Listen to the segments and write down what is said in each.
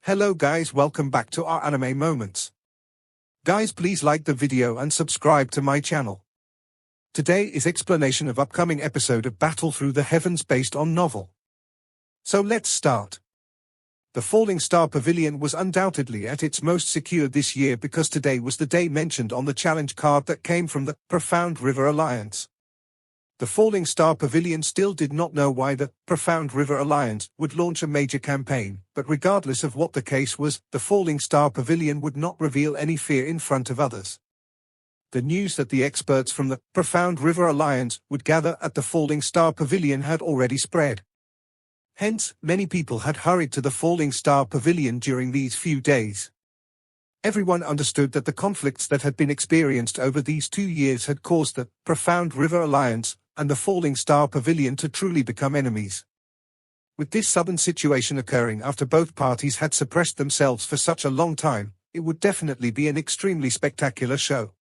Hello guys, welcome back to our anime moments. Guys, please like the video and subscribe to my channel. Today is explanation of upcoming episode of Battle Through the Heavens based on novel. So let's start. The Falling Star Pavilion was undoubtedly at its most secure this year because today was the day mentioned on the challenge card that came from the Profound River Alliance. The Falling Star Pavilion still did not know why the Profound River Alliance would launch a major campaign, but regardless of what the case was, the Falling Star Pavilion would not reveal any fear in front of others. The news that the experts from the Profound River Alliance would gather at the Falling Star Pavilion had already spread. Hence, many people had hurried to the Falling Star Pavilion during these few days. Everyone understood that the conflicts that had been experienced over these 2 years had caused the Profound River Alliance and the Falling Star Pavilion to truly become enemies. With this sudden situation occurring after both parties had suppressed themselves for such a long time, it would definitely be an extremely spectacular show.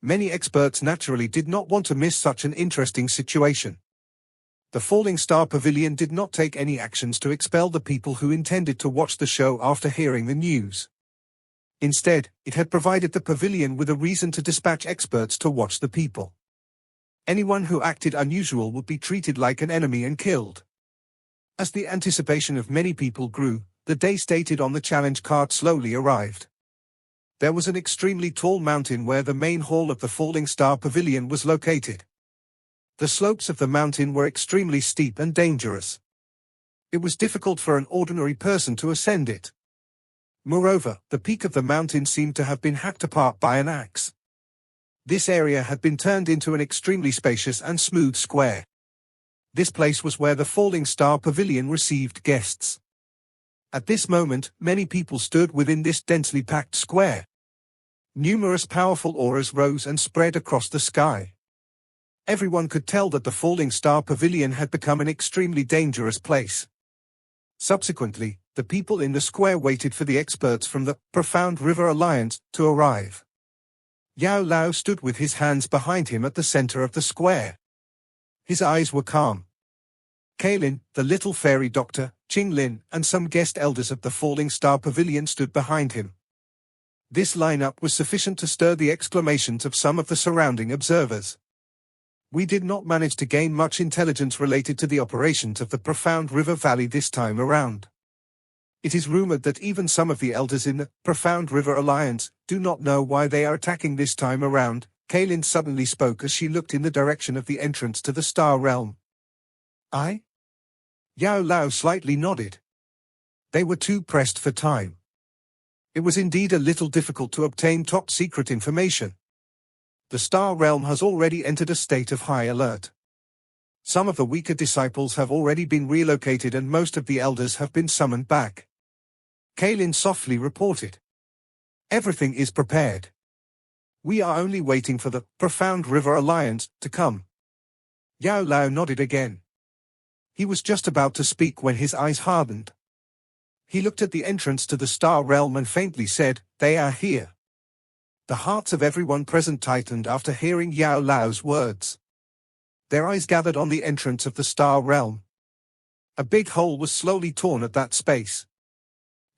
Many experts naturally did not want to miss such an interesting situation. The Falling Star Pavilion did not take any actions to expel the people who intended to watch the show after hearing the news. Instead, it had provided the pavilion with a reason to dispatch experts to watch the people. Anyone who acted unusual would be treated like an enemy and killed. As the anticipation of many people grew, the day stated on the challenge card slowly arrived. There was an extremely tall mountain where the main hall of the Falling Star Pavilion was located. The slopes of the mountain were extremely steep and dangerous. It was difficult for an ordinary person to ascend it. Moreover, the peak of the mountain seemed to have been hacked apart by an axe. This area had been turned into an extremely spacious and smooth square. This place was where the Falling Star Pavilion received guests. At this moment, many people stood within this densely packed square. Numerous powerful auras rose and spread across the sky. Everyone could tell that the Falling Star Pavilion had become an extremely dangerous place. Subsequently, the people in the square waited for the experts from the Profound River Alliance to arrive. Yao Lao stood with his hands behind him at the center of the square. His eyes were calm. Kailin, the little fairy doctor, Qinglin, and some guest elders of the Falling Star Pavilion stood behind him. This lineup was sufficient to stir the exclamations of some of the surrounding observers. We did not manage to gain much intelligence related to the operations of the Profound River Valley this time around. It is rumored that even some of the elders in the Profound River Alliance do not know why they are attacking this time around. Kailin suddenly spoke as she looked in the direction of the entrance to the Star Realm. I? Yao Lao slightly nodded. They were too pressed for time. It was indeed a little difficult to obtain top-secret information. The Star Realm has already entered a state of high alert. Some of the weaker disciples have already been relocated and most of the elders have been summoned back. Kailin softly reported. Everything is prepared. We are only waiting for the Profound River Alliance to come. Yao Lao nodded again. He was just about to speak when his eyes hardened. He looked at the entrance to the Star Realm and faintly said, "They are here." The hearts of everyone present tightened after hearing Yao Lao's words. Their eyes gathered on the entrance of the Star Realm. A big hole was slowly torn at that space.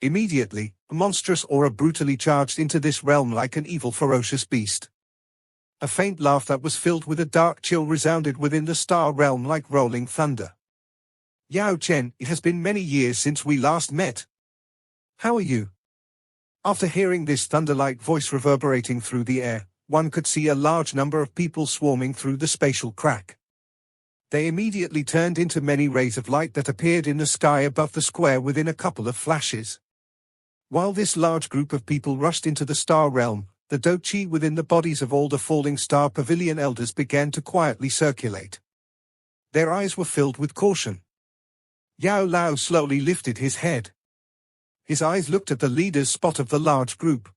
Immediately, a monstrous aura brutally charged into this realm like an evil ferocious beast. A faint laugh that was filled with a dark chill resounded within the Star Realm like rolling thunder. Yao Chen, it has been many years since we last met. How are you? After hearing this thunder-like voice reverberating through the air, one could see a large number of people swarming through the spatial crack. They immediately turned into many rays of light that appeared in the sky above the square within a couple of flashes. While this large group of people rushed into the Star Realm, the Do-Chi within the bodies of all the Falling Star Pavilion elders began to quietly circulate. Their eyes were filled with caution. Yao Lao slowly lifted his head. His eyes looked at the leader's spot of the large group.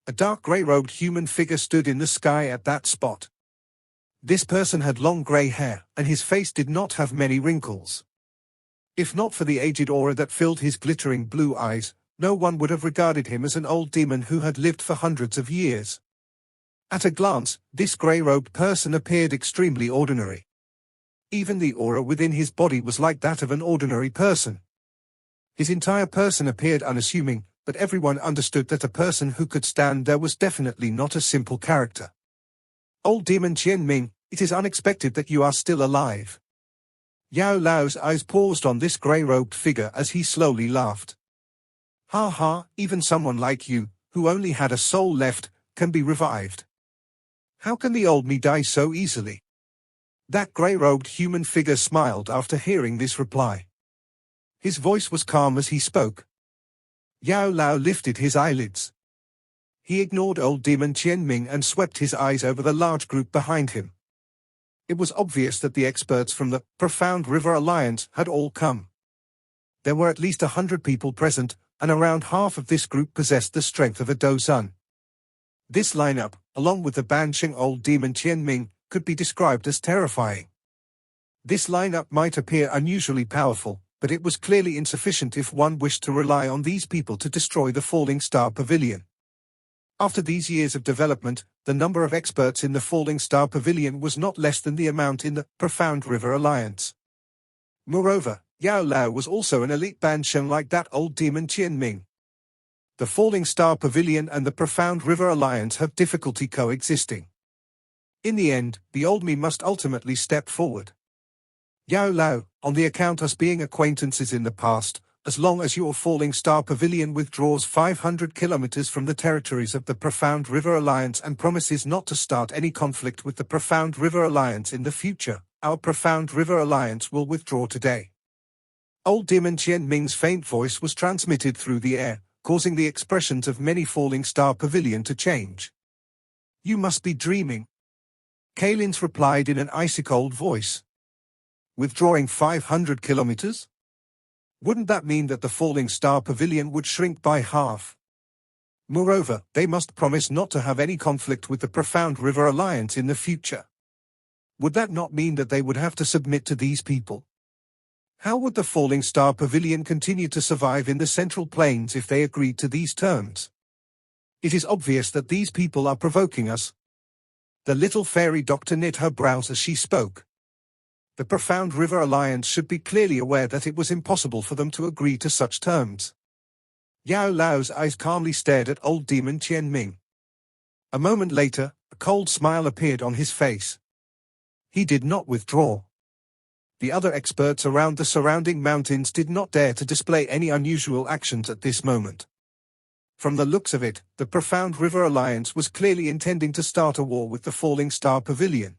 A dark grey-robed human figure stood in the sky at that spot. This person had long grey hair, and his face did not have many wrinkles. If not for the aged aura that filled his glittering blue eyes, no one would have regarded him as an old demon who had lived for hundreds of years. At a glance, this grey-robed person appeared extremely ordinary. Even the aura within his body was like that of an ordinary person. His entire person appeared unassuming, but everyone understood that a person who could stand there was definitely not a simple character. Old Demon Qian Ming, it is unexpected that you are still alive. Yao Lao's eyes paused on this grey-robed figure as he slowly laughed. Ha ha, even someone like you, who only had a soul left, can be revived. How can the old me die so easily? That grey-robed human figure smiled after hearing this reply. His voice was calm as he spoke. Yao Lao lifted his eyelids. He ignored old Demon Qian Ming and swept his eyes over the large group behind him. It was obvious that the experts from the Profound River Alliance had all come. There were at least 100 people present, and around half of this group possessed the strength of a Dozan. This lineup, along with the Bansheng old Demon Qian Ming, could be described as terrifying. This lineup might appear unusually powerful, but it was clearly insufficient if one wished to rely on these people to destroy the Falling Star Pavilion. After these years of development, the number of experts in the Falling Star Pavilion was not less than the amount in the Profound River Alliance. Moreover, Yao Lao was also an elite Bansheng like that old Demon Qian Ming. The Falling Star Pavilion and the Profound River Alliance have difficulty coexisting. In the end, the old me must ultimately step forward. Yao Lao, on the account us being acquaintances in the past, as long as your Falling Star Pavilion withdraws 500 kilometers from the territories of the Profound River Alliance and promises not to start any conflict with the Profound River Alliance in the future, our Profound River Alliance will withdraw today. Old Demon Qian Ming's faint voice was transmitted through the air, causing the expressions of many Falling Star Pavilion to change. You must be dreaming. Kalins replied in an icy-cold voice. Withdrawing 500 kilometers? Wouldn't that mean that the Falling Star Pavilion would shrink by half? Moreover, they must promise not to have any conflict with the Profound River Alliance in the future. Would that not mean that they would have to submit to these people? How would the Falling Star Pavilion continue to survive in the Central Plains if they agreed to these terms? It is obvious that these people are provoking us. The little fairy doctor knit her brows as she spoke. The Profound River Alliance should be clearly aware that it was impossible for them to agree to such terms. Yao Lao's eyes calmly stared at old Demon Qian Ming. A moment later, a cold smile appeared on his face. He did not withdraw. The other experts around the surrounding mountains did not dare to display any unusual actions at this moment. From the looks of it, the Profound River Alliance was clearly intending to start a war with the Falling Star Pavilion.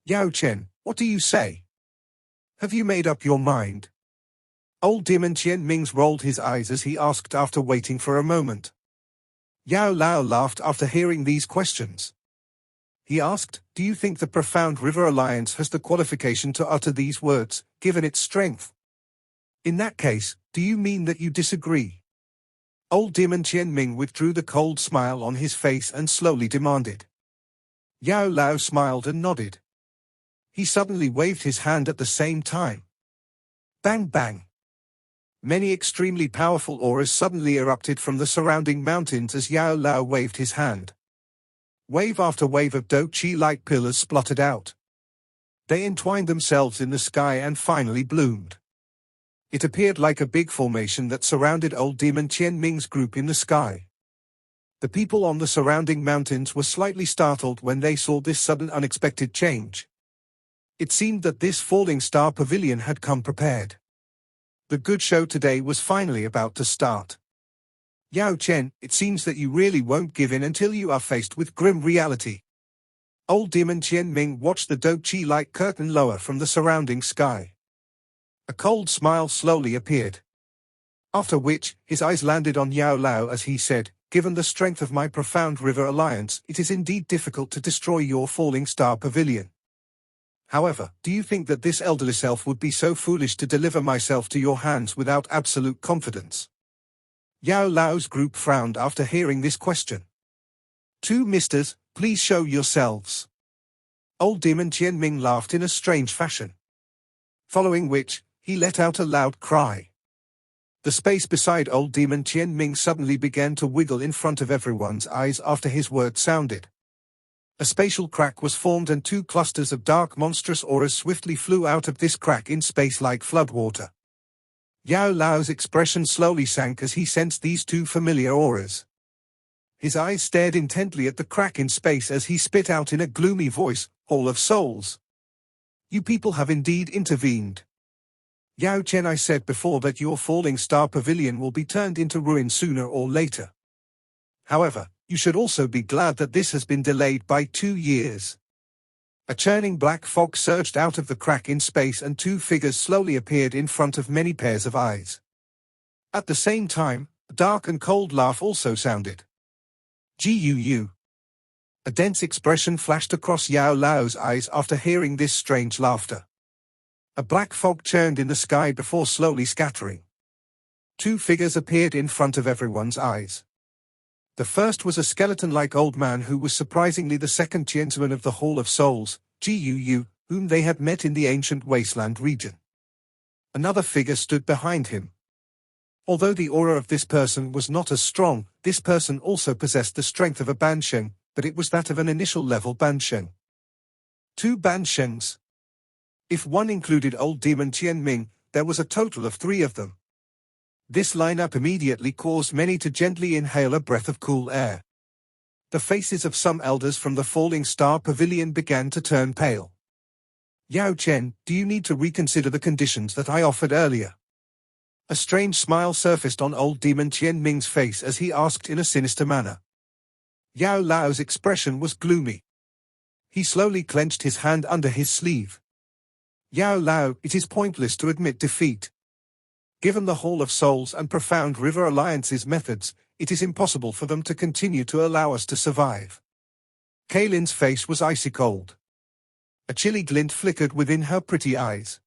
Yao Chen, what do you say? Have you made up your mind? Old Demon Qian Ming rolled his eyes as he asked after waiting for a moment. Yao Lao laughed after hearing these questions. He asked, do you think the Profound River Alliance has the qualification to utter these words, given its strength? In that case, do you mean that you disagree? Old Demon Qian Ming withdrew the cold smile on his face and slowly demanded. Yao Lao smiled and nodded. He suddenly waved his hand at the same time. Bang bang. Many extremely powerful auras suddenly erupted from the surrounding mountains as Yao Lao waved his hand. Wave after wave of Do-Chi-like pillars spluttered out. They entwined themselves in the sky and finally bloomed. It appeared like a big formation that surrounded old Demon Qian Ming's group in the sky. The people on the surrounding mountains were slightly startled when they saw this sudden unexpected change. It seemed that this Falling Star Pavilion had come prepared. The good show today was finally about to start. Yao Chen, it seems that you really won't give in until you are faced with grim reality. Old Demon Qian Ming watched the Do-Chi-like curtain lower from the surrounding sky. A cold smile slowly appeared. After which, his eyes landed on Yao Lao as he said, given the strength of my Profound River Alliance, it is indeed difficult to destroy your Falling Star Pavilion. However, do you think that this elderly self would be so foolish to deliver myself to your hands without absolute confidence? Yao Lao's group frowned after hearing this question. Two misters, please show yourselves. Old Demon Qian Ming laughed in a strange fashion. Following which, he let out a loud cry. The space beside old Demon Qian Ming suddenly began to wiggle in front of everyone's eyes after his word sounded. A spatial crack was formed and two clusters of dark monstrous auras swiftly flew out of this crack in space like floodwater. Yao Lao's expression slowly sank as he sensed these two familiar auras. His eyes stared intently at the crack in space as he spit out in a gloomy voice, "Hall of Souls. You people have indeed intervened. Yao Chen, I said before that your falling star pavilion will be turned into ruin sooner or later. However, you should also be glad that this has been delayed by 2 years." A churning black fog surged out of the crack in space and two figures slowly appeared in front of many pairs of eyes. At the same time, a dark and cold laugh also sounded. "Guu." A dense expression flashed across Yao Lao's eyes after hearing this strange laughter. A black fog churned in the sky before slowly scattering. Two figures appeared in front of everyone's eyes. The first was a skeleton-like old man who was surprisingly the second Tiansman of the Hall of Souls, Guu, whom they had met in the ancient wasteland region. Another figure stood behind him. Although the aura of this person was not as strong, this person also possessed the strength of a Bansheng, but it was that of an initial level Bansheng. 2 Banshengs. If one included old demon Tianming, there was a total of 3 of them. This lineup immediately caused many to gently inhale a breath of cool air. The faces of some elders from the Falling Star Pavilion began to turn pale. "Yao Chen, do you need to reconsider the conditions that I offered earlier?" A strange smile surfaced on old demon Tianming's face as he asked in a sinister manner. Yao Lao's expression was gloomy. He slowly clenched his hand under his sleeve. "Yao Lao, it is pointless to admit defeat. Given the Hall of Souls and Profound River Alliance's methods, it is impossible for them to continue to allow us to survive." Kaylin's face was icy cold. A chilly glint flickered within her pretty eyes.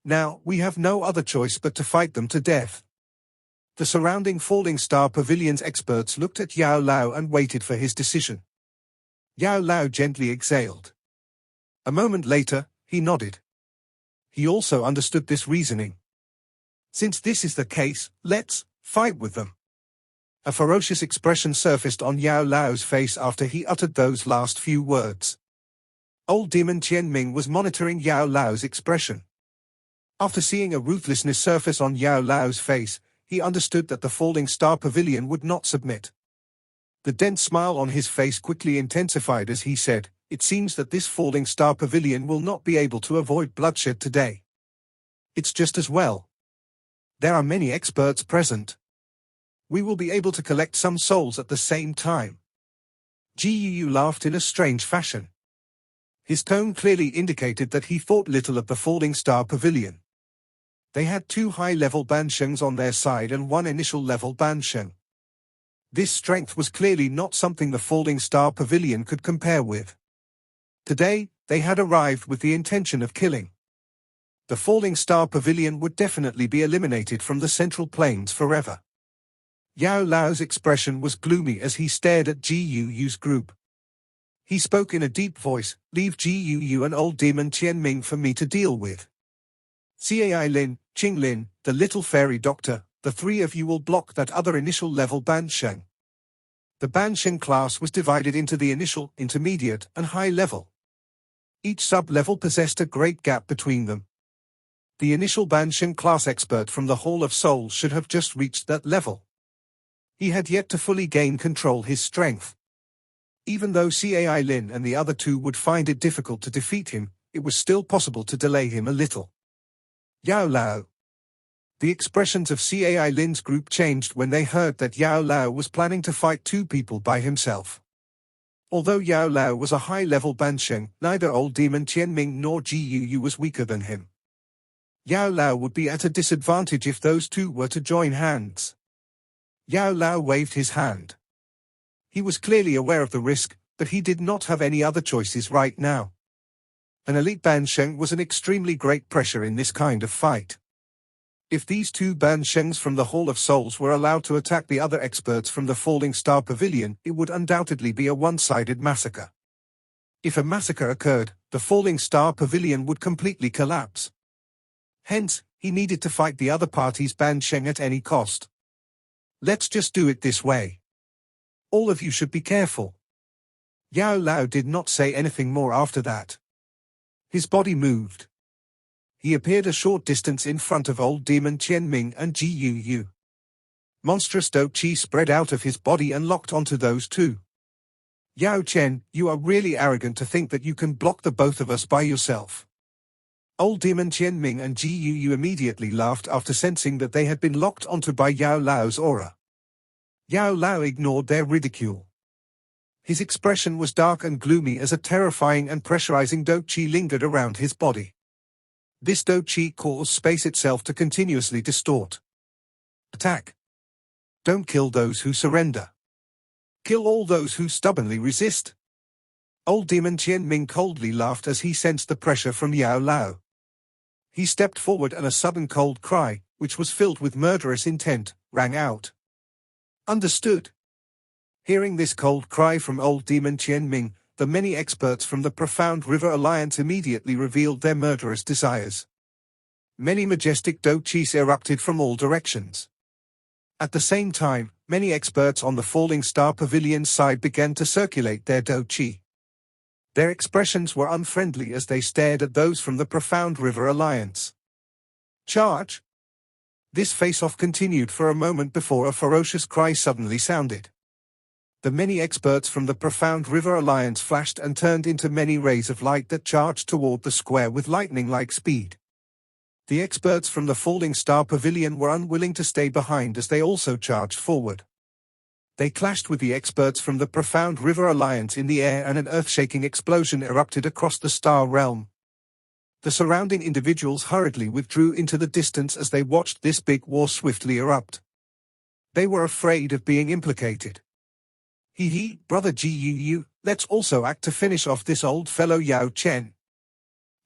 "Now, we have no other choice but to fight them to death." The surrounding Falling Star Pavilion's experts looked at Yao Lao and waited for his decision. Yao Lao gently exhaled. A moment later, he nodded. He also understood this reasoning. "Since this is the case, let's fight with them." A ferocious expression surfaced on Yao Lao's face after he uttered those last few words. Old demon Tianming was monitoring Yao Lao's expression. After seeing a ruthlessness surface on Yao Lao's face, he understood that the Falling Star Pavilion would not submit. The dense smile on his face quickly intensified as he said, "It seems that this Falling Star Pavilion will not be able to avoid bloodshed today. It's just as well. There are many experts present. We will be able to collect some souls at the same time." Guu laughed in a strange fashion. His tone clearly indicated that he thought little of the Falling Star Pavilion. They had 2 high-level Banshengs on their side and 1 initial-level Bansheng. This strength was clearly not something the Falling Star Pavilion could compare with. Today, they had arrived with the intention of killing. The Falling Star Pavilion would definitely be eliminated from the Central Plains forever. Yao Lao's expression was gloomy as he stared at Guu's group. He spoke in a deep voice, "Leave Guu and old demon Tianming for me to deal with. Cai Lin, Qing Lin, the little fairy doctor, the 3 of you will block that other initial level Bansheng." The Bansheng class was divided into the initial, intermediate, and high level. Each sub-level possessed a great gap between them. The initial Bansheng class expert from the Hall of Souls should have just reached that level. He had yet to fully gain control his strength. Even though Cai Lin and the other 2 would find it difficult to defeat him, it was still possible to delay him a little. Yao Lao. The expressions of Cai Lin's group changed when they heard that Yao Lao was planning to fight 2 people by himself. Although Yao Lao was a high-level Bansheng, neither old demon Tianming nor Guu was weaker than him. Yao Lao would be at a disadvantage if those 2 were to join hands. Yao Lao waved his hand. He was clearly aware of the risk, but he did not have any other choices right now. An elite Bansheng was an extremely great pressure in this kind of fight. If these 2 Banshengs from the Hall of Souls were allowed to attack the other experts from the Falling Star Pavilion, it would undoubtedly be a one-sided massacre. If a massacre occurred, the Falling Star Pavilion would completely collapse. Hence, he needed to fight the other party's Bansheng at any cost. "Let's just do it this way. All of you should be careful." Yao Lao did not say anything more after that. His body moved. He appeared a short distance in front of old demon Qianming and Gu. Monstrous dou qi spread out of his body and locked onto those two. Yao Chen, you are really arrogant to think that you can block the both of us by yourself. Old demon Qianming and Gu immediately laughed after sensing that they had been locked onto by Yao Lao's aura. Yao Lao ignored their ridicule. His expression was dark and gloomy as a terrifying and pressurizing dou qi lingered around his body. This dou qi caused space itself to continuously distort. Attack. Don't kill those who surrender. Kill all those who stubbornly resist. Old demon Qianming coldly laughed as he sensed the pressure from Yao Lao. He stepped forward and a sudden cold cry, which was filled with murderous intent, rang out. Understood. Hearing this cold cry from old demon Qianming, the many experts from the Profound River Alliance immediately revealed their murderous desires. Many majestic dou qis erupted from all directions. At the same time, many experts on the Falling Star Pavilion's side began to circulate their dou qi. Their expressions were unfriendly as they stared at those from the Profound River Alliance. Charge! This face-off continued for a moment before a ferocious cry suddenly sounded. The many experts from the Profound River Alliance flashed and turned into many rays of light that charged toward the square with lightning-like speed. The experts from the Falling Star Pavilion were unwilling to stay behind as they also charged forward. They clashed with the experts from the Profound River Alliance in the air and an earth-shaking explosion erupted across the star realm. The surrounding individuals hurriedly withdrew into the distance as they watched this big war swiftly erupt. They were afraid of being implicated. Hee, brother Gu, let's also act to finish off this old fellow Yao Chen.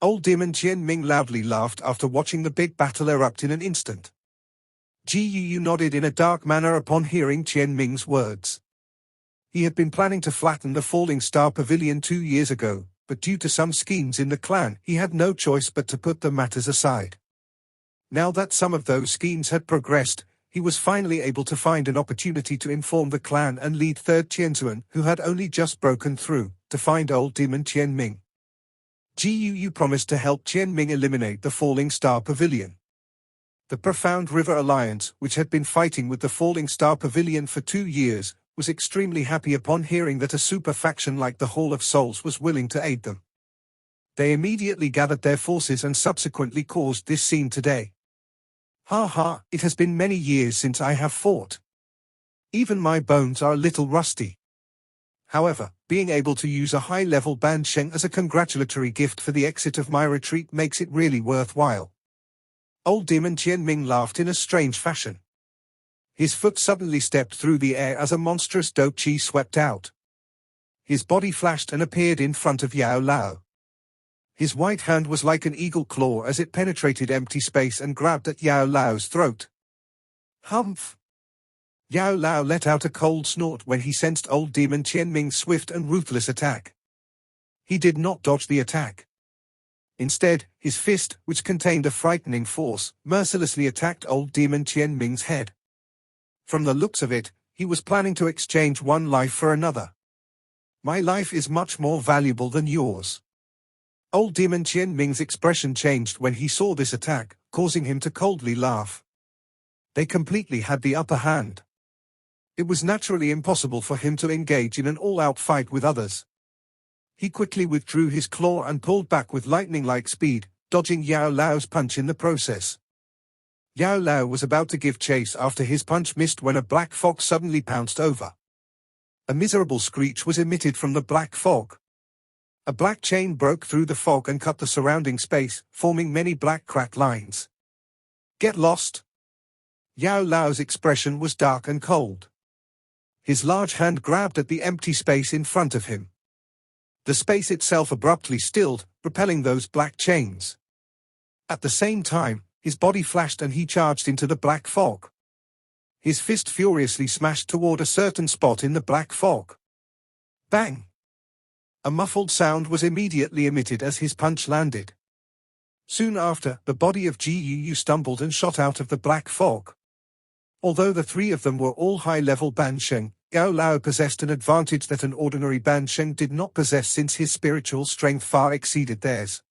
Old demon Qianming loudly laughed after watching the big battle erupt in an instant. Gu nodded in a dark manner upon hearing Qianming's words. He had been planning to flatten the Falling Star Pavilion 2 years ago, but due to some schemes in the clan, he had no choice but to put the matters aside. Now that some of those schemes had progressed, he was finally able to find an opportunity to inform the clan and lead Third Qianzuan, who had only just broken through, to find old demon Qianming. Gu promised to help Qianming eliminate the Falling Star Pavilion. The Profound River Alliance, which had been fighting with the Falling Star Pavilion for 2 years, was extremely happy upon hearing that a super faction like the Hall of Souls was willing to aid them. They immediately gathered their forces and subsequently caused this scene today. Ha ha, it has been many years since I have fought. Even my bones are a little rusty. However, being able to use a high-level Ban Sheng as a congratulatory gift for the exit of my retreat makes it really worthwhile. Old demon Qianming laughed in a strange fashion. His foot suddenly stepped through the air as a monstrous dou qi swept out. His body flashed and appeared in front of Yao Lao. His white hand was like an eagle claw as it penetrated empty space and grabbed at Yao Lao's throat. Humph! Yao Lao let out a cold snort when he sensed old demon Qianming's swift and ruthless attack. He did not dodge the attack. Instead, his fist, which contained a frightening force, mercilessly attacked old demon Qianming's head. From the looks of it, he was planning to exchange one life for another. My life is much more valuable than yours. Old demon Qianming's expression changed when he saw this attack, causing him to coldly laugh. They completely had the upper hand. It was naturally impossible for him to engage in an all-out fight with others. He quickly withdrew his claw and pulled back with lightning-like speed, dodging Yao Lao's punch in the process. Yao Lao was about to give chase after his punch missed when a black fog suddenly pounced over. A miserable screech was emitted from the black fog. A black chain broke through the fog and cut the surrounding space, forming many black cracked lines. Get lost! Yao Lao's expression was dark and cold. His large hand grabbed at the empty space in front of him. The space itself abruptly stilled, repelling those black chains. At the same time, his body flashed and he charged into the black fog. His fist furiously smashed toward a certain spot in the black fog. Bang! A muffled sound was immediately emitted as his punch landed. Soon after, the body of Gu stumbled and shot out of the black fog. Although the three of them were all high-level Ban Sheng, Yao Lao possessed an advantage that an ordinary Ban Sheng did not possess since his spiritual strength far exceeded theirs.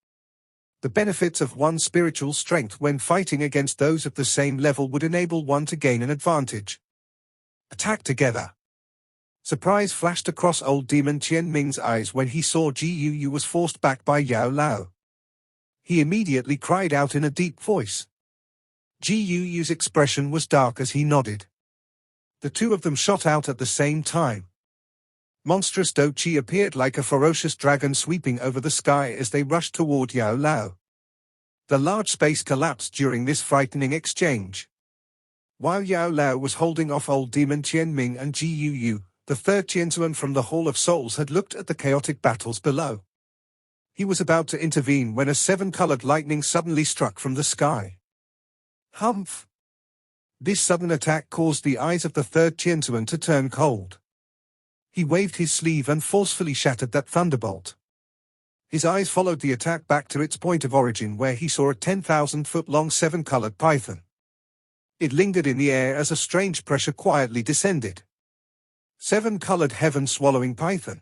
The benefits of one's spiritual strength when fighting against those of the same level would enable one to gain an advantage. Attack together. Surprise flashed across old demon Qian Ming's eyes when he saw Ji Yu was forced back by Yao Lao. He immediately cried out in a deep voice. Ji Yu's expression was dark as he nodded. The two of them shot out at the same time. Monstrous Do Chi appeared like a ferocious dragon sweeping over the sky as they rushed toward Yao Lao. The large space collapsed during this frightening exchange. While Yao Lao was holding off old demon Qian Ming and Ji Yu, the third Qianzuan from the Hall of Souls had looked at the chaotic battles below. He was about to intervene when a seven-colored lightning suddenly struck from the sky. Humph! This sudden attack caused the eyes of the third Qianzuan to turn cold. He waved his sleeve and forcefully shattered that thunderbolt. His eyes followed the attack back to its point of origin where he saw a 10,000-foot-long seven-colored python. It lingered in the air as a strange pressure quietly descended. Seven-colored heaven-swallowing python.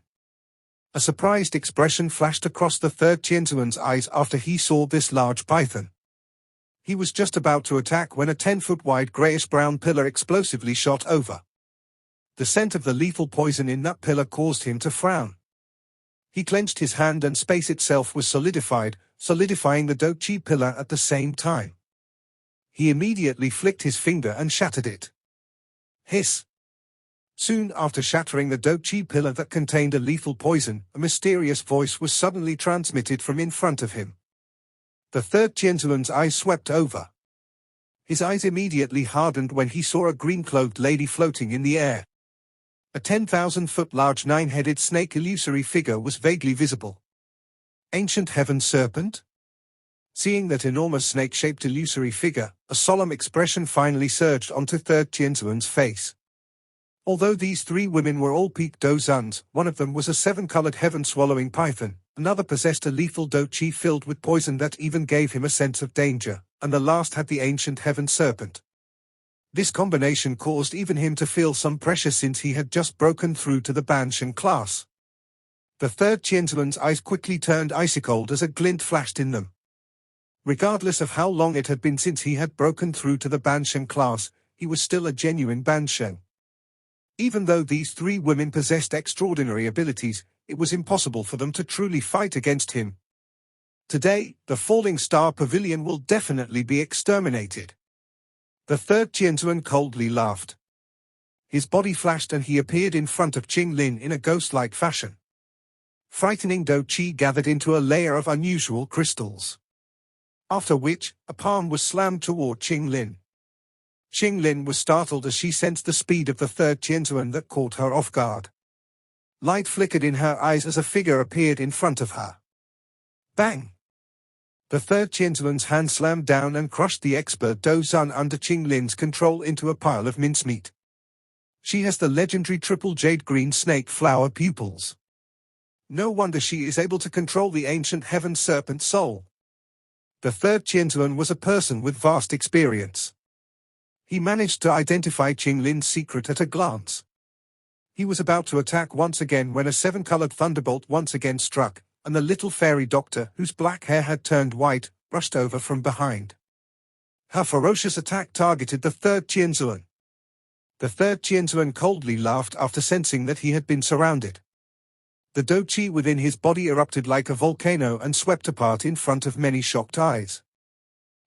A surprised expression flashed across the third Qianzuan's eyes after he saw this large python. He was just about to attack when a 10-foot-wide grayish-brown pillar explosively shot over. The scent of the lethal poison in that pillar caused him to frown. He clenched his hand and space itself was solidifying the Do Chi pillar at the same time. He immediately flicked his finger and shattered it. Hiss! Soon after shattering the Do Chi pillar that contained a lethal poison, a mysterious voice was suddenly transmitted from in front of him. The third Qianzuan's eyes swept over. His eyes immediately hardened when he saw a green-clothed lady floating in the air. A 10,000-foot large nine-headed snake illusory figure was vaguely visible. Ancient Heaven Serpent? Seeing that enormous snake-shaped illusory figure, a solemn expression finally surged onto third Qianzuan's face. Although these three women were all peak Dozuns, one of them was a seven-colored heaven-swallowing python, another possessed a lethal Do Chi filled with poison that even gave him a sense of danger, and the last had the Ancient Heaven Serpent. This combination caused even him to feel some pressure since he had just broken through to the Banshan class. The third Qianzuan's eyes quickly turned icy cold as a glint flashed in them. Regardless of how long it had been since he had broken through to the Banshan class, he was still a genuine Banshan. Even though these three women possessed extraordinary abilities, it was impossible for them to truly fight against him. Today, the Falling Star Pavilion will definitely be exterminated. The third Qianzuan coldly laughed. His body flashed and he appeared in front of Qing Lin in a ghost-like fashion. Frightening Do Chi gathered into a layer of unusual crystals. After which, a palm was slammed toward Qing Lin. Qing Lin was startled as she sensed the speed of the third Qianzuan that caught her off guard. Light flickered in her eyes as a figure appeared in front of her. Bang! The third Qianzuan's hand slammed down and crushed the expert Dozun under Qing Lin's control into a pile of mincemeat. She has the legendary triple jade green snake flower pupils. No wonder she is able to control the ancient heaven serpent soul. The third Qianzuan was a person with vast experience. He managed to identify Qing Lin's secret at a glance. He was about to attack once again when a seven-colored thunderbolt once again struck, and the little fairy doctor, whose black hair had turned white, rushed over from behind. Her ferocious attack targeted the third Qianzuan. The third Qianzuan coldly laughed after sensing that he had been surrounded. The Do Chi within his body erupted like a volcano and swept apart in front of many shocked eyes.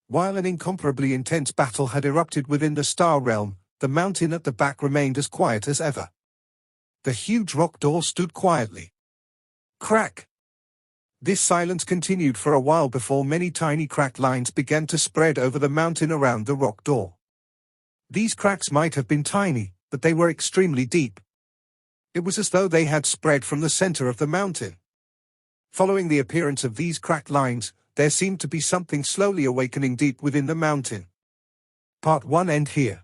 While an incomparably intense battle had erupted within the star realm, the mountain at the back remained as quiet as ever. The huge rock door stood quietly. Crack! This silence continued for a while before many tiny crack lines began to spread over the mountain around the rock door. These cracks might have been tiny, but they were extremely deep. It was as though they had spread from the center of the mountain. Following the appearance of these cracked lines, there seemed to be something slowly awakening deep within the mountain. Part 1 ends here.